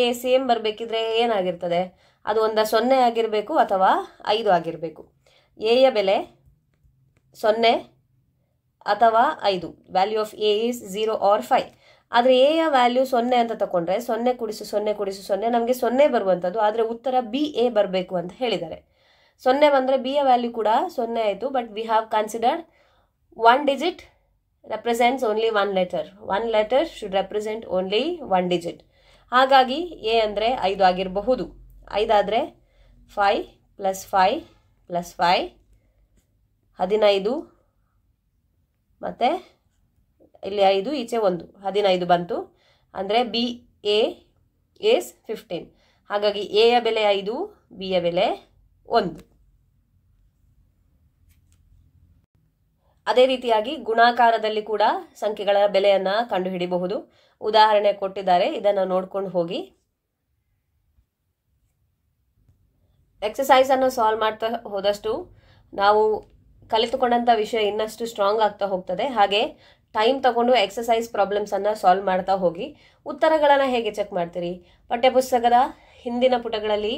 ಎ ಸೇಮ್ ಬರಬೇಕಿದ್ರೆ ಏನಾಗಿರ್ತದೆ, ಅದು ಒಂದು 0 ಆಗಿರಬೇಕು ಅಥವಾ 5 ಆಗಿರಬೇಕು. ಎಯ ಬೆಲೆ 0 ಅಥವಾ 5. Value of A is 0 or 5. ಆದರೆ ಎಯ ವ್ಯಾಲ್ಯೂ 0 ಅಂತ ತಗೊಂಡ್ರೆ 0 ಕೂಡಿಸು 0 ನಮಗೆ 0 ಬರುವಂಥದ್ದು. ಆದರೆ ಉತ್ತರ ಬಿ ಎ ಬರಬೇಕು ಅಂತ ಹೇಳಿದ್ದಾರೆ. 0 ಬಂದರೆ ಬಿ ಯ ವ್ಯಾಲ್ಯೂ ಕೂಡ 0 ಆಯಿತು. But we have considered 1 digit represents only 1 letter. 1 letter should represent only 1 digit. ಹಾಗಾಗಿ ಎ ಅಂದರೆ 5 ಆಗಿರಬಹುದು. 5 ಆದರೆ 5 + 5 + 5 15 ಮತ್ತು ಇಲ್ಲಿ 5 ಈಚೆ 1 15 ಬಂತು. ಅಂದರೆ ಬಿ ಎ ಈಸ್ 15. ಹಾಗಾಗಿ ಎ ಯ ಬೆಲೆ 5, ಬಿ ಯ ಬೆಲೆ 1. ಅದೇ ರೀತಿಯಾಗಿ ಗುಣಾಕಾರದಲ್ಲಿ ಕೂಡ ಸಂಖ್ಯೆಗಳ ಬೆಲೆಯನ್ನು ಕಂಡುಹಿಡಿಯಬಹುದು. ಉದಾಹರಣೆ ಕೊಟ್ಟಿದ್ದಾರೆ, ಇದನ್ನು ನೋಡ್ಕೊಂಡು ಹೋಗಿ. ಎಕ್ಸಸೈಸ್ ಅನ್ನು ಸಾಲ್ವ್ ಮಾಡ್ತಾ ಹೋದಷ್ಟು ನಾವು ಕಲಿತುಕೊಂಡಂಥ ವಿಷಯ ಇನ್ನಷ್ಟು ಸ್ಟ್ರಾಂಗ್ ಆಗ್ತಾ ಹೋಗ್ತದೆ. ಹಾಗೆ ಟೈಮ್ ತಗೊಂಡು ಎಕ್ಸಸೈಸ್ ಪ್ರಾಬ್ಲಮ್ಸನ್ನು ಸಾಲ್ವ್ ಮಾಡ್ತಾ ಹೋಗಿ. ಉತ್ತರಗಳನ್ನು ಹೇಗೆ ಚೆಕ್ ಮಾಡ್ತೀರಿ? ಪಠ್ಯಪುಸ್ತಕದ ಹಿಂದಿನ ಪುಟಗಳಲ್ಲಿ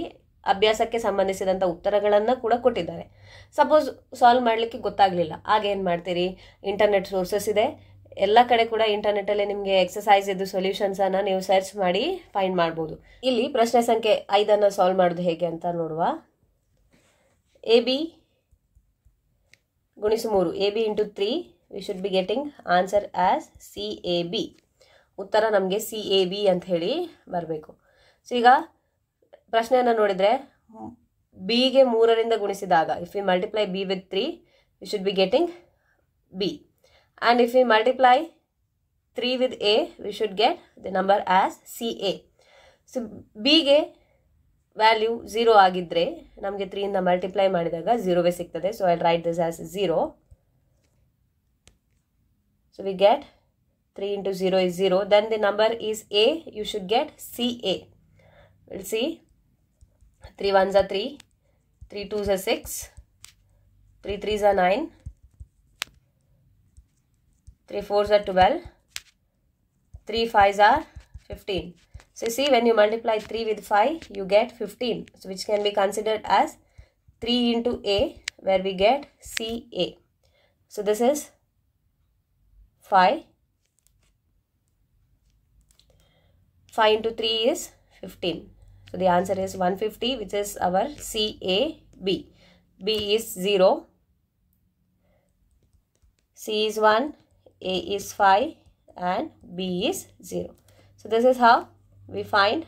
ಅಭ್ಯಾಸಕ್ಕೆ ಸಂಬಂಧಿಸಿದಂಥ ಉತ್ತರಗಳನ್ನು ಕೂಡ ಕೊಟ್ಟಿದ್ದಾರೆ. ಸಪೋಸ್ ಸಾಲ್ವ್ ಮಾಡಲಿಕ್ಕೆ ಗೊತ್ತಾಗಲಿಲ್ಲ, ಆಗ ಏನು ಮಾಡ್ತೀರಿ? ಇಂಟರ್ನೆಟ್ ಸೋರ್ಸಸ್ ಇದೆ, ಎಲ್ಲ ಕಡೆ ಕೂಡ ಇಂಟರ್ನೆಟ್ಟಲ್ಲಿ ನಿಮಗೆ ಎಕ್ಸಸೈಸ್ ಇದ್ದು ಸೊಲ್ಯೂಷನ್ಸನ್ನು ನೀವು ಸರ್ಚ್ ಮಾಡಿ ಫೈಂಡ್ ಮಾಡ್ಬೋದು. ಇಲ್ಲಿ ಪ್ರಶ್ನೆ ಸಂಖ್ಯೆ 5 ಸಾಲ್ವ್ ಮಾಡೋದು ಹೇಗೆ ಅಂತ ನೋಡುವ. ಎ ಬಿ ಗುಣಿಸು 3, A B into 3, we should be getting answer as C A B. ಉತ್ತರ ನಮಗೆ ಸಿ ಎ ಬಿ ಅಂತ ಹೇಳಿ ಬರಬೇಕು. ಸೊ ಈಗ ಪ್ರಶ್ನೆಯನ್ನು ನೋಡಿದರೆ ಬಿಗೆ 3ರಿಂದ ಗುಣಿಸಿದಾಗ if we multiply B with 3 we should be getting B. And if we multiply 3 with A we should get the number as C A. So ಬಿಗೆ ವ್ಯಾಲ್ಯೂ 0 ಆಗಿದ್ದರೆ ನಮಗೆ 3ಯಿಂದ ಮಲ್ಟಿಪ್ಲೈ ಮಾಡಿದಾಗ 0ವೇ ಸಿಗ್ತದೆ. So I write this as 0. So we get 3 into 0 is 0. Then the number is a. You should get CA. We'll see. 3 1s are 3. 3 2s are 6. 3 3s are 9. 3 4s are 12. 3 5s are 15. So you see, when you multiply 3 with 5, you get 15. So which can be considered as 3 into A, where we get CA. So this is 5. 5 into 3 is 15. So the answer is 150, which is our CAB. B is 0. C is 1. A is 5. And B is 0. So this is how we find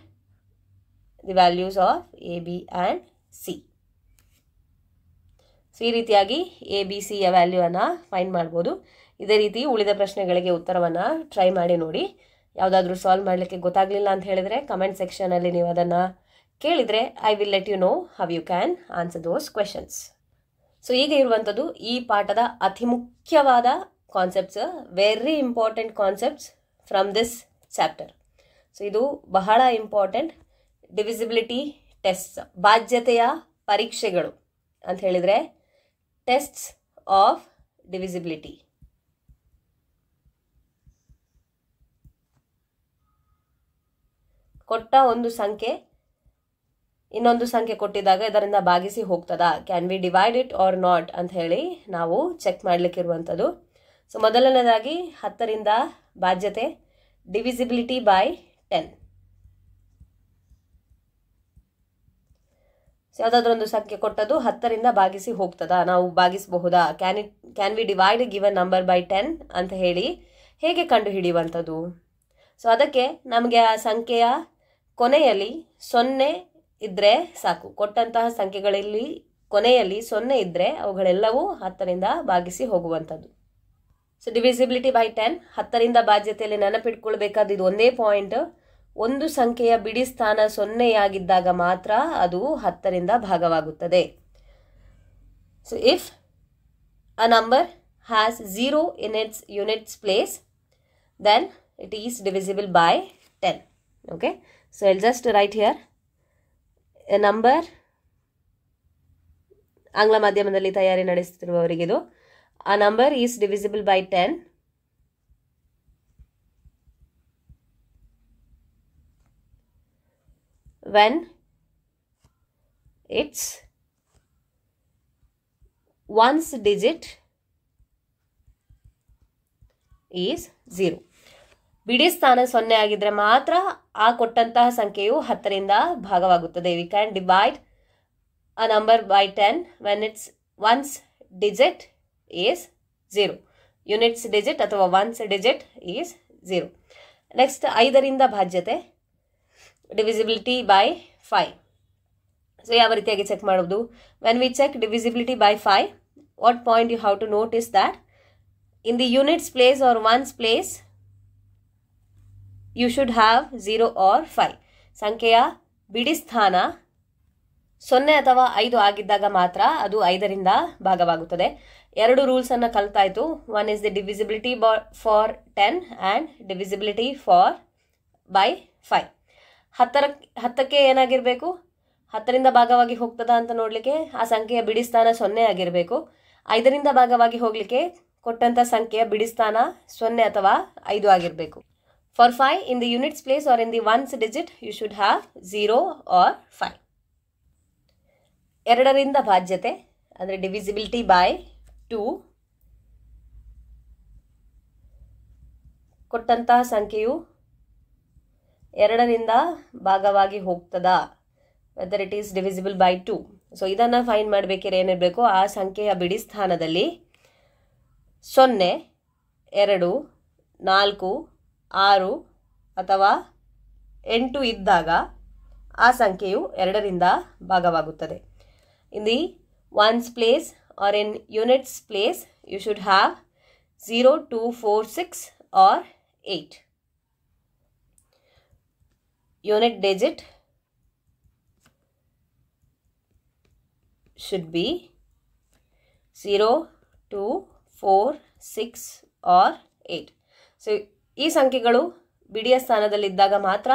the values of A, B and C. So ಈ ರೀತಿಯಾಗಿ A B C ಯ ವ್ಯಾಲ್ಯೂವನ್ನು find ಮಾಡ್ಬೋದು. ಇದೇ ರೀತಿ ಉಳಿದ ಪ್ರಶ್ನೆಗಳಿಗೆ ಉತ್ತರವನ್ನು ಟ್ರೈ ಮಾಡಿ ನೋಡಿ. ಯಾವುದಾದ್ರೂ ಸಾಲ್ವ್ ಮಾಡಲಿಕ್ಕೆ ಗೊತ್ತಾಗಲಿಲ್ಲ ಅಂತ ಹೇಳಿದರೆ ಕಮೆಂಟ್ ಸೆಕ್ಷನಲ್ಲಿ ನೀವು ಅದನ್ನು ಕೇಳಿದರೆ I will let you know how you can answer those questions. So ಈಗ ಇರುವಂಥದ್ದು ಈ ಪಾಠದ ಅತಿ ಮುಖ್ಯವಾದ concepts, very important concepts from this chapter. So ಇದು ಬಹಳ ಇಂಪಾರ್ಟೆಂಟ್. ಡಿವಿಸಿಬಿಲಿಟಿ ಟೆಸ್ಟ್ಸ್, ಬಾಧ್ಯತೆಯ ಪರೀಕ್ಷೆಗಳು ಅಂತ ಹೇಳಿದರೆ ಟೆಸ್ಟ್ಸ್ ಆಫ್ ಡಿವಿಸಿಬಿಲಿಟಿ. ಕೊಟ್ಟ ಒಂದು ಸಂಖ್ಯೆ ಇನ್ನೊಂದು ಸಂಖ್ಯೆ ಕೊಟ್ಟಿದ್ದಾಗ ಇದರಿಂದ ಭಾಗಿಸಿ ಹೋಗ್ತದಾ, can we divide it or not ಅಂತ ಹೇಳಿ ನಾವು ಚೆಕ್ ಮಾಡಲಿಕ್ಕಿರುವಂಥದ್ದು. ಸೊ ಮೊದಲನೇದಾಗಿ 10ರಿಂದ ಬಾಧ್ಯತೆ, ಡಿವಿಸಿಬಿಲಿಟಿ ಬೈ 10. ಸೊ ಯಾವುದಾದ್ರೂ ಒಂದು ಸಂಖ್ಯೆ ಕೊಟ್ಟದ್ದು 10ರಿಂದ ಭಾಗಿಸಿ ಹೋಗ್ತದಾ, ನಾವು ಭಾಗಿಸಬಹುದಾ, can we divide given number by 10 ಅಂತ ಹೇಳಿ ಹೇಗೆ ಕಂಡುಹಿಡಿಯುವಂಥದ್ದು. ಸೊ ಅದಕ್ಕೆ ನಮಗೆ ಆ ಸಂಖ್ಯೆಯ ಕೊನೆಯಲ್ಲಿ 0 ಇದ್ದರೆ ಸಾಕು. ಕೊಟ್ಟಂತಹ ಸಂಖ್ಯೆಗಳಲ್ಲಿ ಕೊನೆಯಲ್ಲಿ 0 ಇದ್ದರೆ ಅವುಗಳೆಲ್ಲವೂ 10ರಿಂದ ಭಾಗಿಸಿ ಹೋಗುವಂಥದ್ದು. ಸೊ ಡಿವಿಸಿಬಿಲಿಟಿ ಬೈ 10, 10ರಿಂದ ಬಾಧ್ಯತೆಯಲ್ಲಿ ನೆನಪಿಟ್ಕೊಳ್ಬೇಕಾದ ಇದು ಒಂದೇ ಪಾಯಿಂಟ್. ಒಂದು ಸಂಖ್ಯೆಯ ಬಿಡಿ ಸ್ಥಾನ 0 ಮಾತ್ರ ಅದು 10ರಿಂದ ಭಾಗವಾಗುತ್ತದೆ. So if a number has 0 in its units place, then it is divisible by 10. Okay, so I'll just write here a number ಆಂಗ್ಲ ಮಾಧ್ಯಮದಲ್ಲಿ ತಯಾರಿ ನಡೆಸುತ್ತಿರುವವರಿಗಿದು. A number is divisible by 10 when its ones digit is 0. ಬಿಡಿ ಸ್ಥಾನ 0 ಆಗಿದ್ರೆ ಮಾತ್ರ ಆ ಕೊಟ್ಟಂತಹ ಸಂಖ್ಯೆಯು 10ರಿಂದ ಭಾಗವಾಗುತ್ತದೆ. We can divide a number by 10 when its ones digit is 0. Units digit ಅಥವಾ ones digit is 0. ನೆಕ್ಸ್ಟ್ 5ರಿಂದ ಭಾಜ್ಯತೆ, divisibility by 5. ಸೊ ಯಾವ ರೀತಿಯಾಗಿ ಚೆಕ್ ಮಾಡೋದು? when we check divisibility by 5, what point you have to notice that in the units place or ones place you should have 0 or 5. ಸಂಖ್ಯೆಯ ಬಿಡಿ ಸ್ಥಾನ 0 ಅಥವಾ 5 ಆಗಿದ್ದಾಗ ಮಾತ್ರ ಅದು 5ರಿಂದ ಭಾಗವಾಗುತ್ತದೆ. ಎರಡು ರೂಲ್ಸ್ ಅನ್ನು ಕಲ್ತಾಯಿತು. One is the divisibility for 10 and divisibility for by 5. 10ಕ್ಕೆ ಏನಾಗಿರಬೇಕು? 10ರಿಂದ ಭಾಗವಾಗಿ ಹೋಗ್ತದ ಅಂತ ನೋಡಲಿಕ್ಕೆ ಆ ಸಂಖ್ಯೆಯ ಬಿಡಿ ಸ್ಥಾನ 0 ಆಗಿರಬೇಕು. 5ರಿಂದ ಭಾಗವಾಗಿ ಹೋಗಲಿಕ್ಕೆ ಕೊಟ್ಟಂಥ ಸಂಖ್ಯೆಯ ಬಿಡಿ ಸ್ಥಾನ 0 ಅಥವಾ 5 ಆಗಿರಬೇಕು. For 5 in the units place or in the ones digit you should have 0 or 5. 2ರಿಂದ ಭಾಜ್ಯತೆ ಅಂದರೆ divisibility by 2. ಕೊಟ್ಟಂತಹ ಸಂಖ್ಯೆಯು 2ರಿಂದ ಭಾಗವಾಗಿ ಹೋಗ್ತದಾ, whether it is divisible by 2. So ಇದನ್ನು ಫೈಂಡ್ ಮಾಡಬೇಕಾದ್ರೆ ಏನಿರಬೇಕು? ಆ ಸಂಖ್ಯೆಯ ಬಿಡಿ ಸ್ಥಾನದಲ್ಲಿ 0, 2, 4, 6 ಅಥವಾ 8 ಇದ್ದಾಗ ಆ ಸಂಖ್ಯೆಯು 2ರಿಂದ ಭಾಗವಾಗುತ್ತದೆ. In the ones place or in units place you should have 0, 2, 4, 6 or 8. Unit digit should be 0, 2, 4, 6 or 8. So ಈ ಸಂಖ್ಯೆಗಳು ಬಿಡಿಯ ಸ್ಥಾನದಲ್ಲಿದ್ದಾಗ ಮಾತ್ರ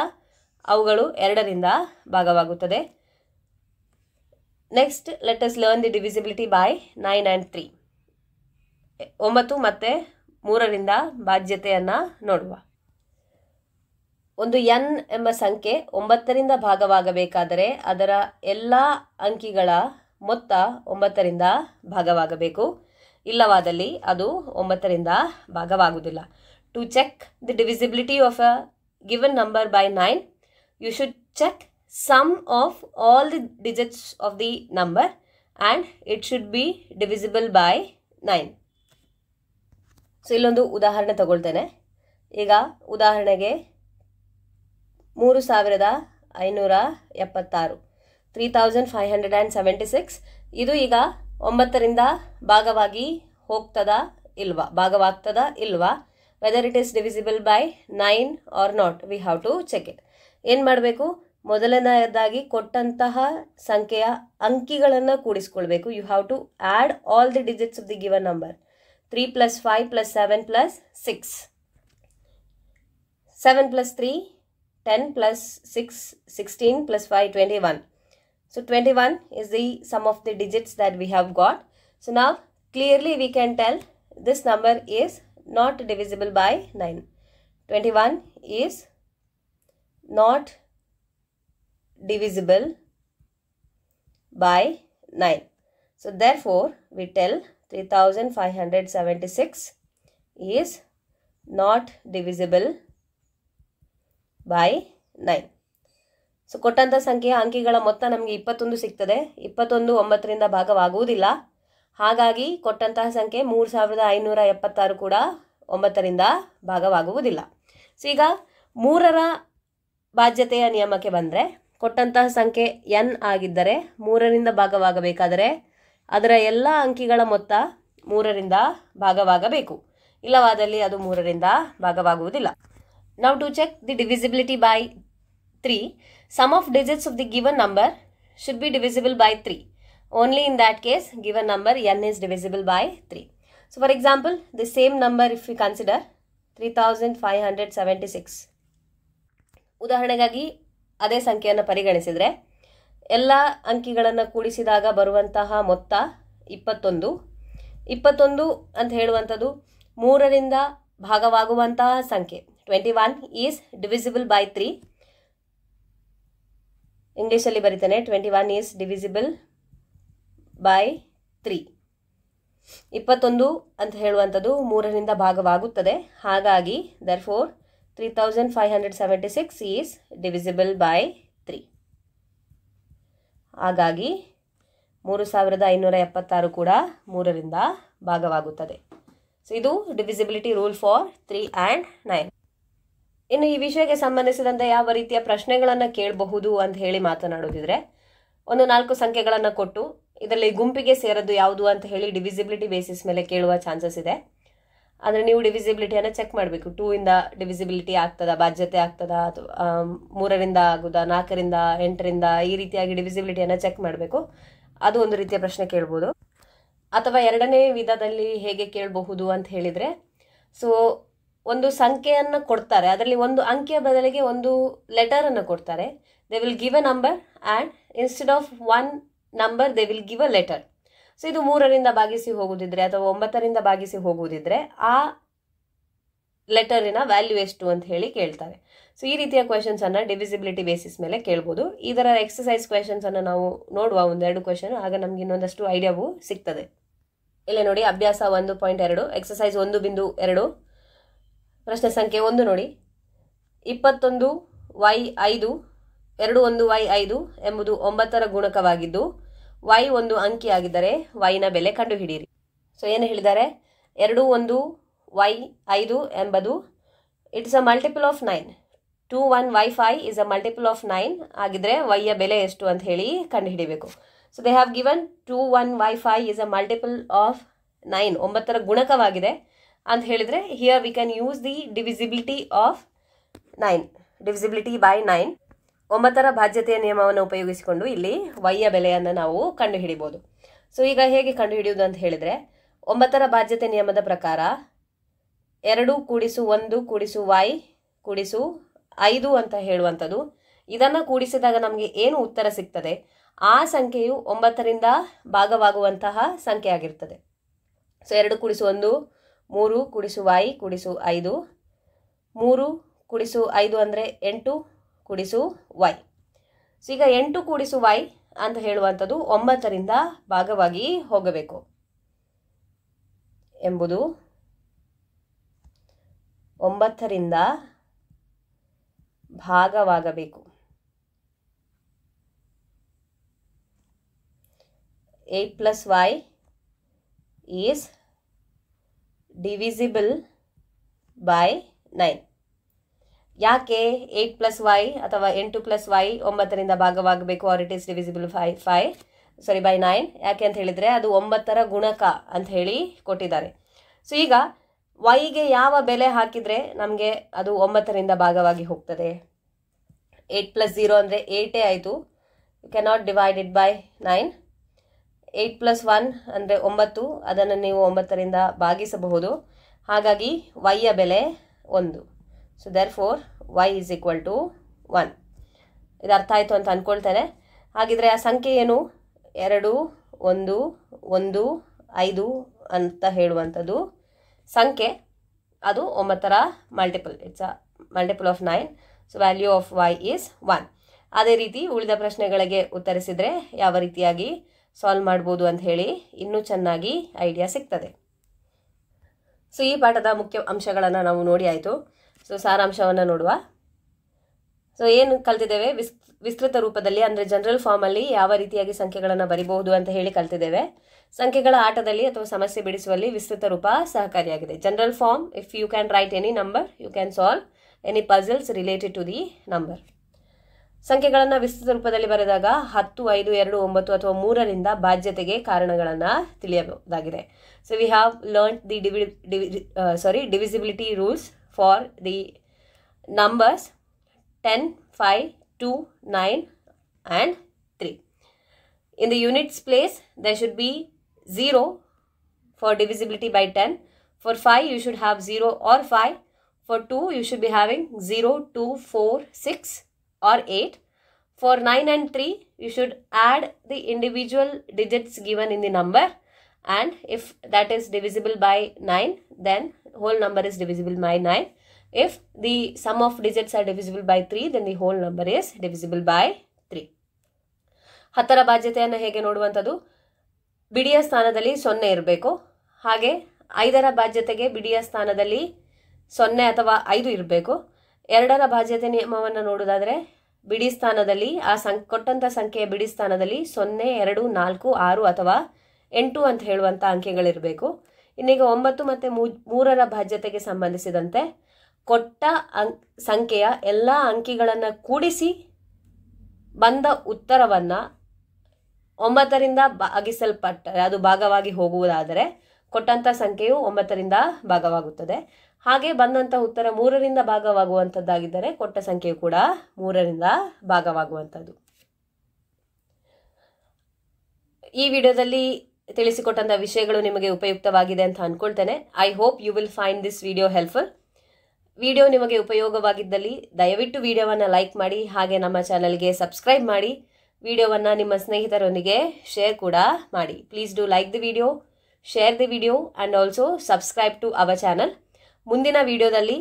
ಅವುಗಳು 2ರಿಂದ ಭಾಗವಾಗುತ್ತದೆ. Next let us learn the divisibility by 9 and 3. 9 ಮತ್ತು 3ರಿಂದ ಭಾಜ್ಯತೆಯನ್ನು ನೋಡುವ. ಒಂದು n ಎಂಬ ಸಂಖ್ಯೆ 9ರಿಂದ ಭಾಗವಾಗಬೇಕಾದರೆ ಅದರ ಎಲ್ಲ ಅಂಕಿಗಳ ಮೊತ್ತ 9ರಿಂದ ಭಾಗವಾಗಬೇಕು. ಇಲ್ಲವಾದಲ್ಲಿ ಅದು 9ರಿಂದ ಭಾಗವಾಗುವುದಿಲ್ಲ. To check the divisibility of a given number by 9, you should check sum of all the digits of the number and it should be divisible by 9. So ಇಲ್ಲೊಂದು ಉದಾಹರಣೆ ತಗೊಳ್ತೇನೆ. ಈಗ ಉದಾಹರಣೆಗೆ 3576 3576 ಇದು ಈಗ 9ರಿಂದ ಭಾಗವಾಗಿ ಹೋಗ್ತದಾ ಇಲ್ವಾ, ಭಾಗವಾಗ್ತದಾ ಇಲ್ವಾ, whether it is divisible by 9 or not, we have to check it. ಏನು ಮಾಡಬೇಕು? ಮೊದಲನೇದಾಗಿ ಕೊಟ್ಟಂತಹ ಸಂಖ್ಯೆಯ ಅಂಕಿಗಳನ್ನು ಕೂಡಿಸ್ಕೊಳ್ಬೇಕು. You have to add all the digits of the given number. 3 + 5 + 7 + 6. 7 + 3 10 + 6 16 + 5 21. So 21 is the sum of the digits that we have got. So now clearly we can tell this number is not divisible by 9. 21 is not divisible by 9. So therefore we tell 3576 is not divisible by 9. So ಕೊಟ್ಟಂಥ ಸಂಖ್ಯೆಯ ಅಂಕಿಗಳ ಮೊತ್ತ ನಮಗೆ 21 ಸಿಗ್ತದೆ. 21 9ರಿಂದ ಭಾಗವಾಗುವುದಿಲ್ಲ. ಹಾಗಾಗಿ ಕೊಟ್ಟಂತಹ ಸಂಖ್ಯೆ 3576 ಕೂಡ 9ರಿಂದ ಭಾಗವಾಗುವುದಿಲ್ಲ. ಸೊ ಈಗ 3ರ ಭಾಜ್ಯತೆಯ ನಿಯಮಕ್ಕೆ ಬಂದರೆ ಕೊಟ್ಟಂತಹ ಸಂಖ್ಯೆ n ಆಗಿದ್ದರೆ 3ರಿಂದ ಭಾಗವಾಗಬೇಕಾದರೆ ಅದರ ಎಲ್ಲ ಅಂಕಿಗಳ ಮೊತ್ತ 3ರಿಂದ ಭಾಗವಾಗಬೇಕು. ಇಲ್ಲವಾದಲ್ಲಿ ಅದು 3ರಿಂದ ಭಾಗವಾಗುವುದಿಲ್ಲ. Now to check the divisibility by 3, sum of digits of the given number should be divisible by 3. Only in that case given number n is divisible by 3. So for example, the same number if we consider 3576. ಉದಾಹರಣೆಗಾಗಿ ಅದೇ ಸಂಖ್ಯೆಯನ್ನು ಪರಿಗಣಿಸಿದರೆ ಎಲ್ಲ ಅಂಕಿಗಳನ್ನು ಕೂಡಿಸಿದಾಗ ಬರುವಂತಹ ಮೊತ್ತ 21. 21 ಅಂತ ಹೇಳುವಂಥದ್ದು 3ರಿಂದ ಭಾಗವಾಗುವಂತಹ ಸಂಖ್ಯೆ. 21 ಈಸ್ ಡಿವಿಸಿಬಲ್ ಬೈ 3. ಇಂಗ್ಲೀಷಲ್ಲಿ ಬರೀತಾನೆ, 21 ಈಸ್ ಡಿವಿಸಿಬಲ್ ಬೈ 3. 21 ಅಂತ ಹೇಳುವಂಥದ್ದು 3ರಿಂದ ಭಾಗವಾಗುತ್ತದೆ. ಹಾಗಾಗಿ therefore 3576 ಈಸ್ ಡಿವಿಸಿಬಲ್ ಬೈ 3. ಹಾಗಾಗಿ 3576 ಕೂಡ 3ರಿಂದ ಭಾಗವಾಗುತ್ತದೆ. ಸೊ ಇದು ಡಿವಿಸಿಬಿಲಿಟಿ ರೂಲ್ ಫಾರ್ 3 and 9. ಇನ್ನು ಈ ವಿಷಯಕ್ಕೆ ಸಂಬಂಧಿಸಿದಂತೆ ಯಾವ ರೀತಿಯ ಪ್ರಶ್ನೆಗಳನ್ನು ಕೇಳಬಹುದು ಅಂತ ಹೇಳಿ ಮಾತನಾಡೋದಿದ್ರೆ, ಒಂದು 4 ಸಂಖ್ಯೆಗಳನ್ನು ಕೊಟ್ಟು ಇದರಲ್ಲಿ ಗುಂಪಿಗೆ ಸೇರದ್ದು ಯಾವುದು ಅಂತ ಹೇಳಿ ಡಿವಿಸಿಬಿಲಿಟಿ ಬೇಸಿಸ್ ಮೇಲೆ ಕೇಳುವ ಚಾನ್ಸಸ್ ಇದೆ. ಅಂದರೆ ನೀವು ಡಿವಿಸಿಬಿಲಿಟಿಯನ್ನು ಚೆಕ್ ಮಾಡಬೇಕು. 2 ಇಂದ ಡಿವಿಸಿಬಿಲಿಟಿ ಆಗ್ತದಾ, ಬಾಧ್ಯತೆ ಆಗ್ತದಾ, ಅಥವಾ 3ರಿಂದ ಆಗುದಾ, 4ರಿಂದ 8ರಿಂದ, ಈ ರೀತಿಯಾಗಿ ಡಿವಿಸಿಬಿಲಿಟಿಯನ್ನು ಚೆಕ್ ಮಾಡಬೇಕು. ಅದು ಒಂದು ರೀತಿಯ ಪ್ರಶ್ನೆ ಕೇಳ್ಬೋದು. ಅಥವಾ ಎರಡನೇ ವಿಧದಲ್ಲಿ ಹೇಗೆ ಕೇಳಬಹುದು ಅಂತ ಹೇಳಿದರೆ, ಸೊ ಒಂದು ಸಂಖ್ಯೆಯನ್ನು ಕೊಡ್ತಾರೆ, ಅದರಲ್ಲಿ ಒಂದು ಅಂಕಿಯ ಬದಲಿಗೆ ಒಂದು ಲೆಟರನ್ನು ಕೊಡ್ತಾರೆ. They will give a number and instead of 1 number they will give a letter. So ಇದು 3ರಿಂದ ಭಾಗಿಸಿ ಹೋಗುವುದಿದ್ರೆ ಅಥವಾ 9ರಿಂದ ಭಾಗಿಸಿ ಹೋಗುವುದಿದ್ರೆ ಆ ಲೆಟರಿನ ವ್ಯಾಲ್ಯೂ ಎಷ್ಟು ಅಂತ ಹೇಳಿ ಕೇಳ್ತಾರೆ. ಸೊ ಈ ರೀತಿಯ ಕ್ವೆಶನ್ಸನ್ನು ಡಿವಿಸಿಬಿಲಿಟಿ ಬೇಸಿಸ್ ಮೇಲೆ ಕೇಳ್ಬೋದು. ಇದರ ಎಕ್ಸಸೈಸ್ ಕ್ವೆಶನ್ಸನ್ನು ನಾವು ನೋಡುವ, 1-2 ಕ್ವೆಶನ್, ಆಗ ನಮ್ಗೆ ಇನ್ನೊಂದಷ್ಟು ಐಡಿಯಾವು ಸಿಗ್ತದೆ. ಇಲ್ಲೇ ನೋಡಿ, ಅಭ್ಯಾಸ 1.2 ಎಕ್ಸಸೈಸ್ 1.2 ಪ್ರಶ್ನೆ ಸಂಖ್ಯೆ 1 ನೋಡಿ. 21y5 21y5 ಎಂಬುದು 9ರ ಗುಣಕವಾಗಿದ್ದು y ಒಂದು ಅಂಕಿಯಾಗಿದ್ದರೆ yನ ಬೆಲೆ ಕಂಡುಹಿಡಿಯಿರಿ. ಸೊ ಏನು ಹೇಳಿದ್ದಾರೆ, 21y5 ಎಂಬುದು it's a multiple of 9. 21y5 is a multiple of 9 ಆಗಿದ್ರೆ y ಯ ಬೆಲೆ ಎಷ್ಟು ಅಂತ ಹೇಳಿ ಕಂಡುಹಿಡಿಬೇಕು. So they have given 21y5 is a multiple of 9, 9ರ ಗುಣಕವಾಗಿದೆ ಅಂತ ಹೇಳಿದರೆ here we can use the divisibility of 9, divisibility by 9. 9ರ ಬಾಧ್ಯತೆಯ ನಿಯಮವನ್ನು ಉಪಯೋಗಿಸಿಕೊಂಡು ಇಲ್ಲಿ y ಯ ಬೆಲೆಯನ್ನು ನಾವು ಕಂಡುಹಿಡಿಬೋದು. ಸೊ ಈಗ ಹೇಗೆ ಕಂಡುಹಿಡಿಯುವುದು ಅಂತ ಹೇಳಿದರೆ, 9ರ ಬಾಧ್ಯತೆ ನಿಯಮದ ಪ್ರಕಾರ 2 + 1 + y + 5 ಅಂತ ಹೇಳುವಂಥದ್ದು, ಇದನ್ನು ಕೂಡಿಸಿದಾಗ ನಮಗೆ ಏನು ಉತ್ತರ ಸಿಗ್ತದೆ ಆ ಸಂಖ್ಯೆಯು 9ರಿಂದ ಭಾಗವಾಗುವಂತಹ ಸಂಖ್ಯೆ ಆಗಿರ್ತದೆ. ಸೊ 2 + 1 3 + y + 5, 3 + 5 ಅಂದರೆ 8 + y. ಸೊ ಈಗ 8 + y ಅಂತ ಹೇಳುವಂಥದ್ದು 9ರಿಂದ ಭಾಗವಾಗಿ ಹೋಗಬೇಕು ಎಂಬುದು 9ರಿಂದ ಭಾಗವಾಗಬೇಕು. 8 + y is divisible by 9. ಯಾಕೆ 8 + y ಅಥವಾ 8 + y 9ರಿಂದ ಭಾಗವಾಗಬೇಕು, or it is divisible by 9? ಯಾಕೆ ಅಂತ ಹೇಳಿದರೆ ಅದು 9ರ ಗುಣಕ ಅಂತ ಹೇಳಿ ಕೊಟ್ಟಿದ್ದಾರೆ. ಸೊ ಈಗ yಗೆ ಯಾವ ಬೆಲೆ ಹಾಕಿದರೆ ನಮಗೆ ಅದು 9ರಿಂದ ಭಾಗವಾಗಿ ಹೋಗ್ತದೆ? 8 + 0 ಅಂದರೆ 8 ಆಯಿತು. You cannot divide it by 9. 8 + 1 ಅಂದರೆ 9, ಅದನ್ನು ನೀವು 9ರಿಂದ ಭಾಗಿಸಬಹುದು. ಹಾಗಾಗಿ y ಯ ಬೆಲೆ 1. So therefore y is equal to 1. ಇದು ಅರ್ಥ ಆಯಿತು ಅಂತ ಅಂದ್ಕೊಳ್ತೇನೆ. ಹಾಗಿದ್ರೆ ಆ ಸಂಖ್ಯೆ ಏನು? 2 1 1 5 ಅಂತ ಹೇಳುವಂಥದ್ದು ಸಂಖ್ಯೆ, ಅದು 9ರ multiple. It's a multiple of 9. So value of y is 1. ಅದೇ ರೀತಿ ಉಳಿದ ಪ್ರಶ್ನೆಗಳಿಗೆ ಉತ್ತರಿಸಿದರೆ ಯಾವ ರೀತಿಯಾಗಿ ಸಾಲ್ವ್ ಮಾಡ್ಬೋದು ಅಂತ ಹೇಳಿ ಇನ್ನೂ ಚೆನ್ನಾಗಿ ಐಡಿಯಾ ಸಿಗ್ತದೆ. ಸೊ ಈ ಪಾಠದ ಮುಖ್ಯ ಅಂಶಗಳನ್ನು ನಾವು ನೋಡಿ ಆಯಿತು. ಸೊ ಸಾರಾಂಶವನ್ನು ನೋಡುವ. ಸೊ ಏನು ಕಲ್ತಿದ್ದೇವೆ, ವಿಸ್ತೃತ ರೂಪದಲ್ಲಿ ಅಂದರೆ ಜನರಲ್ ಫಾರ್ಮಲ್ಲಿ ಯಾವ ರೀತಿಯಾಗಿ ಸಂಖ್ಯೆಗಳನ್ನು ಬರಿಬಹುದು ಅಂತ ಹೇಳಿ ಕಲ್ತಿದ್ದೇವೆ. ಸಂಖ್ಯೆಗಳ ಆಟದಲ್ಲಿ ಅಥವಾ ಸಮಸ್ಯೆ ಬಿಡಿಸುವಲ್ಲಿ ವಿಸ್ತೃತ ರೂಪ ಸಹಕಾರಿಯಾಗಿದೆ. General form, if you can write any number you can solve any puzzles related to the number. ಸಂಖ್ಯೆಗಳನ್ನು ವಿಸ್ತೃತ ರೂಪದಲ್ಲಿ ಬರೆದಾಗ 10, 5, 2, 9 ಅಥವಾ 3ರಿಂದ ಬಾಧ್ಯತೆಗೆ ಕಾರಣಗಳನ್ನು ತಿಳಿಯಬಹುದಾಗಿದೆ. So we have learn the divisibility rules for the numbers 10, 5, 2, 9 and 3. In the units place there should be 0 for divisibility by 10. For 5 you should have 0 or 5. For 2 you should be having 0, 2, 4, 6 or 8. For 9 and 3, you should add the individual digits given in the number, and if that is divisible by 9, then whole number is divisible by 9. If the sum of digits are divisible by 3, then the whole number is divisible by 3. 10ರ ಬಾಧ್ಯತೆಯನ್ನು ಹೇಗೆ ನೋಡುವಂಥದ್ದು? ಬಿಡಿಯ ಸ್ಥಾನದಲ್ಲಿ 0 ಇರಬೇಕು. ಹಾಗೆ 5ರ ಬಾಧ್ಯತೆಗೆ ಬಿಡಿಯ ಸ್ಥಾನದಲ್ಲಿ 0 ಅಥವಾ 5 ಇರಬೇಕು. 2ರ ಬಾಧ್ಯತೆ ನಿಯಮವನ್ನು ನೋಡೋದಾದರೆ ಬಿಡಿ ಸ್ಥಾನದಲ್ಲಿ ಕೊಟ್ಟಂಥ ಸಂಖ್ಯೆಯ ಬಿಡಿ ಸ್ಥಾನದಲ್ಲಿ 0, 2, 4, 6 ಅಥವಾ 8 ಅಂತ ಹೇಳುವಂಥ ಅಂಕೆಗಳಿರಬೇಕು. ಇನ್ನೀಗ 9 ಮತ್ತು 3ರ ಬಾಧ್ಯತೆಗೆ ಸಂಬಂಧಿಸಿದಂತೆ ಕೊಟ್ಟ ಸಂಖ್ಯೆಯ ಎಲ್ಲ ಅಂಕಿಗಳನ್ನು ಕೂಡಿಸಿ ಬಂದ ಉತ್ತರವನ್ನು 9ರಿಂದ ಭಾಗಿಸಲ್ಪಟ್ಟರೆ ಅದು ಭಾಗವಾಗಿ ಹೋಗುವುದಾದರೆ ಕೊಟ್ಟಂಥ ಸಂಖ್ಯೆಯು 9ರಿಂದ ಭಾಗವಾಗುತ್ತದೆ. ಹಾಗೆ ಬಂದಂಥ ಉತ್ತರ 3ರಿಂದ ಭಾಗವಾಗುವಂಥದ್ದಾಗಿದ್ದರೆ ಕೊಟ್ಟ ಸಂಖ್ಯೆಯು ಕೂಡ 3ರಿಂದ ಭಾಗವಾಗುವಂಥದ್ದು. ಈ ವಿಡಿಯೋದಲ್ಲಿ ತಿಳಿಸಿಕೊಟ್ಟಂಥ ವಿಷಯಗಳು ನಿಮಗೆ ಉಪಯುಕ್ತವಾಗಿದೆ ಅಂತ ಅಂದ್ಕೊಳ್ತೇನೆ. I hope you will find this video helpful. Video ನಿಮಗೆ ಉಪಯೋಗವಾಗಿದ್ದಲ್ಲಿ ದಯವಿಟ್ಟು ವಿಡಿಯೋವನ್ನು ಲೈಕ್ ಮಾಡಿ, ಹಾಗೆ ನಮ್ಮ ಚಾನಲ್ಗೆ ಸಬ್ಸ್ಕ್ರೈಬ್ ಮಾಡಿ, ವಿಡಿಯೋವನ್ನು ನಿಮ್ಮ ಸ್ನೇಹಿತರೊಂದಿಗೆ ಶೇರ್ ಕೂಡ ಮಾಡಿ. Please do like the video, share the video and also subscribe to our channel. ಮುಂದಿನ ವಿಡಿಯೋದಲ್ಲಿ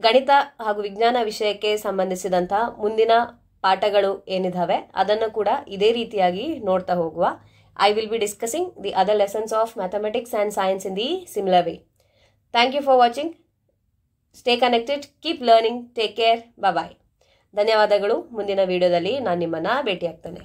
ಗಣಿತ ಹಾಗೂ ವಿಜ್ಞಾನ ವಿಷಯಕ್ಕೆ ಸಂಬಂಧಿಸಿದಂಥ ಮುಂದಿನ ಪಾಠಗಳು ಏನಿದ್ದಾವೆ ಅದನ್ನು ಕೂಡ ಇದೇ ರೀತಿಯಾಗಿ ನೋಡ್ತಾ ಹೋಗುವ. I will be discussing the other lessons of mathematics and science in the similar way. Thank you for watching. Stay connected, keep learning, take care, bye bye. ಧನ್ಯವಾದಗಳು. ಮುಂದಿನ ವಿಡಿಯೋದಲ್ಲಿ ನಾನು ನಿಮ್ಮನ್ನು ಭೇಟಿಯಾಗ್ತೇನೆ.